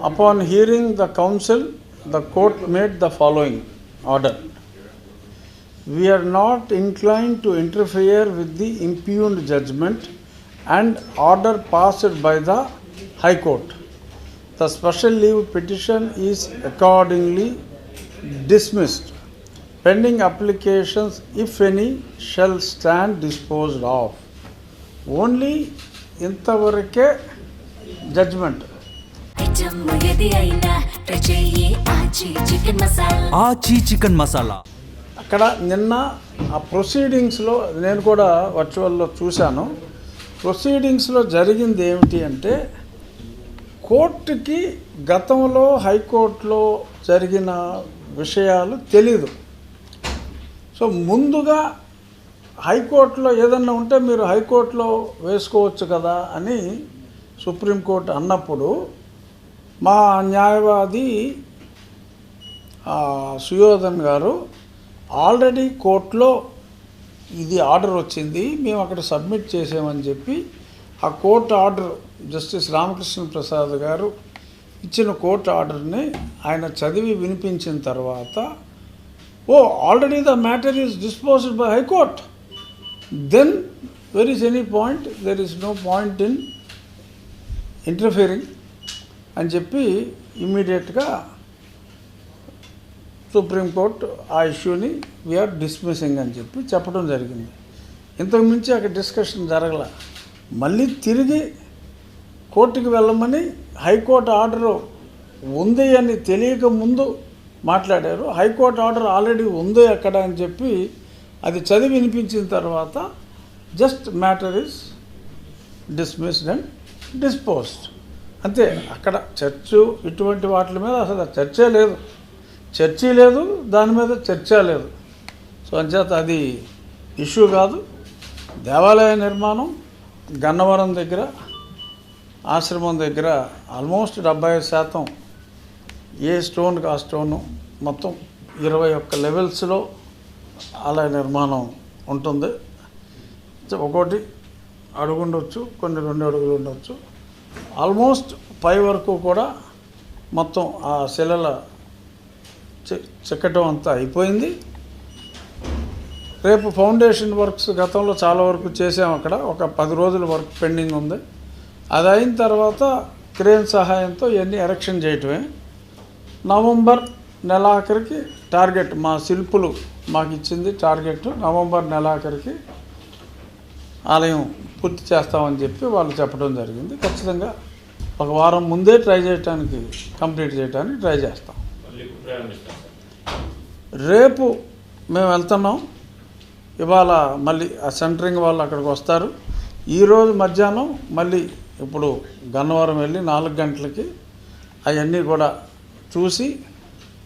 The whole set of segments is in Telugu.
Upon hearing the counsel, the court made the following order. We are not inclined to interfere with the impugned judgment and order passed by the High Court. The special leave petition is accordingly dismissed. Pending applications, if any, shall stand disposed of. Only ఇంతవరకే జడ్జ్మెంట్. ఆచి చికెన్ మసాలా అక్కడ నిన్న ఆ ప్రొసీడింగ్స్లో నేను కూడా వర్చువల్లో చూశాను. ప్రొసీడింగ్స్లో జరిగింది ఏమిటి అంటే, కోర్టుకి గతంలో హైకోర్టులో జరిగిన విషయాలు తెలీదు. సో ముందుగా హైకోర్టులో ఏదన్నా ఉంటే మీరు హైకోర్టులో వేసుకోవచ్చు కదా అని సుప్రీంకోర్టు అన్నప్పుడు, మా న్యాయవాది సుయోధన్ గారు ఆల్రెడీ కోర్టులో ఇది ఆర్డర్ వచ్చింది, మేము అక్కడ సబ్మిట్ చేసామని చెప్పి ఆ court order justice Ramakrishna Prasad garu ఇచ్చిన కోర్టు ఆర్డర్ని ఆయన చదివి వినిపించిన తర్వాత, oh already the matter is disposed by high court, then where is any point, there is no point in interfering అని చెప్పి ఇమ్మీడియట్గా సుప్రీంకోర్టు ఆ ఇష్యూని వీఆర్ డిస్మిసింగ్ అని చెప్పి చెప్పడం జరిగింది. ఇంతకు మించి అక్కడ డిస్కషన్ జరగల. మళ్ళీ తిరిగి కోర్టుకి వెళ్ళమని హైకోర్టు ఆర్డర్ ఉంది అని తెలియక ముందు మాట్లాడారు. హైకోర్టు ఆర్డర్ ఆల్రెడీ ఉంది అక్కడ అని చెప్పి అది చదివి వినిపించిన తర్వాత just matter is dismissed and disposed అంతే. అక్కడ చర్చు ఇటువంటి వాటి మీద అసలు చర్చే లేదు, దాని మీద చర్చ లేదు. సో అంచేత అది ఇష్యూ కాదు. దేవాలయ నిర్మాణం గన్నవరం దగ్గర ఆశ్రమం దగ్గర ఆల్మోస్ట్ 75% ఏ స్టోన్కి ఆ స్టోను మొత్తం 21 లెవెల్స్లో ఆలయ నిర్మాణం ఉంటుంది. ఒకటి అడుగు ఉండొచ్చు, కొన్ని 2 అడుగులు ఉండొచ్చు. ఆల్మోస్ట్ పై వరకు కూడా మొత్తం ఆ శిలల చెక్కటం అంతా అయిపోయింది. రేపు ఫౌండేషన్ వర్క్స్ గతంలో చాలా వరకు చేసాం. అక్కడ ఒక 10 రోజుల వర్క్ పెండింగ్ ఉంది. అది అయిన తర్వాత క్రేన్ సహాయంతో ఇవన్నీ ఎరెక్షన్ చేయటమే. నవంబర్ నెలాఖరికి టార్గెట్, మా శిల్పులు మాకు ఇచ్చింది టార్గెట్, నవంబర్ నెలాఖరికి ఆలయం పూర్తి చేస్తామని చెప్పి వాళ్ళు చెప్పడం జరిగింది. ఖచ్చితంగా ఒక వారం ముందే కంప్లీట్ చేయడానికి ట్రై చేస్తాం. రేపు మేము వెళ్తున్నాం. ఇవాళ మళ్ళీ ఆ సెంటరింగ్ వాళ్ళు అక్కడికి వస్తారు. ఈరోజు మధ్యాహ్నం మళ్ళీ ఇప్పుడు గన్నవరం వెళ్ళి 4 గంటలకి అవన్నీ కూడా చూసి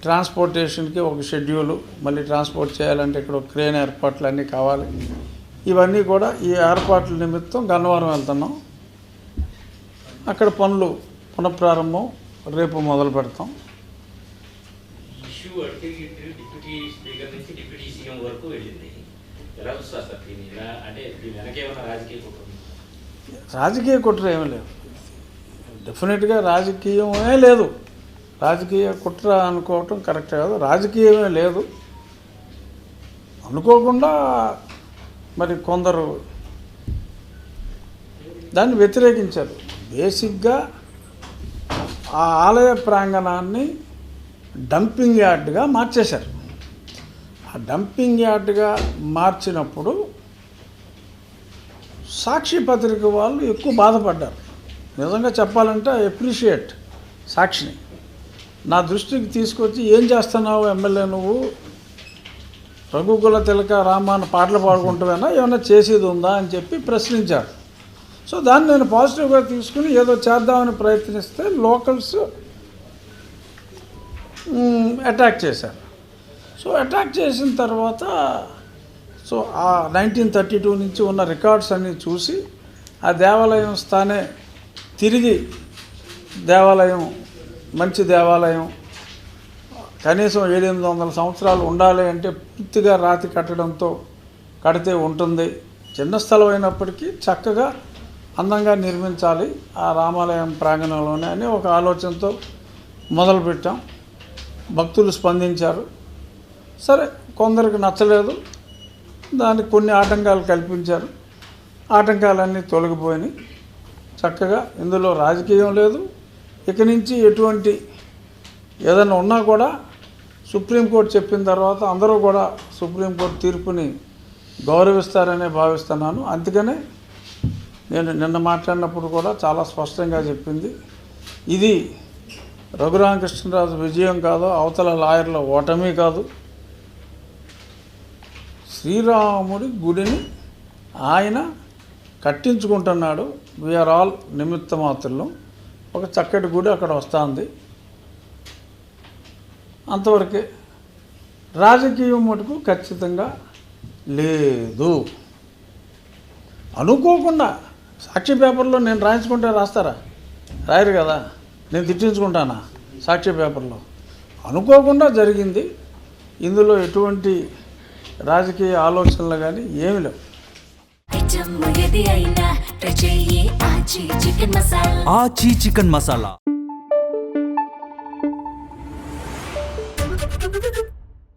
ట్రాన్స్పోర్టేషన్కి ఒక షెడ్యూలు, మళ్ళీ ట్రాన్స్పోర్ట్ చేయాలంటే ఇక్కడ ఒక క్రేన్ ఏర్పాట్లు అన్నీ కావాలి. ఇవన్నీ కూడా ఈ ఏర్పాట్ల నిమిత్తం గన్నవరం వెళ్తున్నాం. అక్కడ పనులు పునఃప్రారంభం రేపు మొదలు పెడతాం. రాజకీయ కుట్ర ఏమీ లేదు. డెఫినెట్గా రాజకీయమే లేదు. రాజకీయ కుట్ర అనుకోవటం కరెక్ట్ కాదు. రాజకీయమే లేదు. అనుకోకుండా మరి కొందరు దాన్ని వ్యతిరేకించారు. బేసిక్గా ఆ ఆలయ ప్రాంగణాన్ని డంపింగ్ యార్డ్గా మార్చేశారు. ఆ డంపింగ్ యార్డ్గా మార్చినప్పుడు సాక్షి పత్రిక వాళ్ళు ఎక్కువ బాధపడ్డారు. నిజంగా చెప్పాలంటే అప్రిషియేట్ సాక్షిని. నా దృష్టికి తీసుకొచ్చి, ఏం చేస్తున్నావు ఎమ్మెల్యే నువ్వు, రఘుకుల తిలక రామాన పాటలు పాడుకుంటావేనా, ఏమైనా చేసేది ఉందా అని చెప్పి ప్రశ్నించారు. సో దాన్ని నేను పాజిటివ్గా తీసుకుని ఏదో చేద్దామని ప్రయత్నిస్తే లోకల్స్ అటాక్ చేశారు. సో అటాక్ చేసిన తర్వాత ఆ 1932 నుంచి ఉన్న రికార్డ్స్ అన్నీ చూసి ఆ దేవాలయం స్థానే తిరిగి దేవాలయం మంచి దేవాలయం కనీసం 700-800 సంవత్సరాలు ఉండాలి అంటే పూర్తిగా రాతి కట్టడంతో కడితే ఉంటుంది. చిన్న స్థలం అయినప్పటికీ చక్కగా అందంగా నిర్మించాలి ఆ రామాలయం ప్రాంగణంలోనే అని ఒక ఆలోచనతో మొదలుపెట్టాం. భక్తులు స్పందించారు. సరే, కొందరికి నచ్చలేదు, దానికి కొన్ని ఆటంకాలు కల్పించారు. ఆటంకాలన్నీ తొలగిపోయినాయి. చక్కగా ఇందులో రాజకీయం లేదు. ఇక నుంచి ఎటువంటి ఏదైనా ఉన్నా కూడా సుప్రీంకోర్టు చెప్పిన తర్వాత అందరూ కూడా సుప్రీంకోర్టు తీర్పుని గౌరవిస్తారనే భావిస్తున్నాను. అందుకనే నేను నిన్న మాట్లాడినప్పుడు కూడా చాలా స్పష్టంగా చెప్పింది, ఇది రఘురామకృష్ణరాజు విజయం కాదు, అవతల లాయర్ల ఓటమి కాదు. శ్రీరాముడి గుడిని ఆయన కట్టించుకుంటున్నాడు. వీఆర్ ఆల్ నిమిత్త మాత్రులు. ఒక చక్కటి గుడి అక్కడ వస్తుంది, అంతవరకే. రాజకీయం మటుకు ఖచ్చితంగా లేదు. అనుకోకుండా సాక్షి పేపర్లో నేను రాయించుకుంటే రాస్తారా? రాయరు కదా. నేను తిట్టించుకుంటానా సాక్షి పేపర్లో? అనుకోకుండా జరిగింది. ఇందులో ఎటువంటి రాజకీయ ఆలోచనలు కానీ ఏమి లేవు. ఆచి చికెన్ మసాలా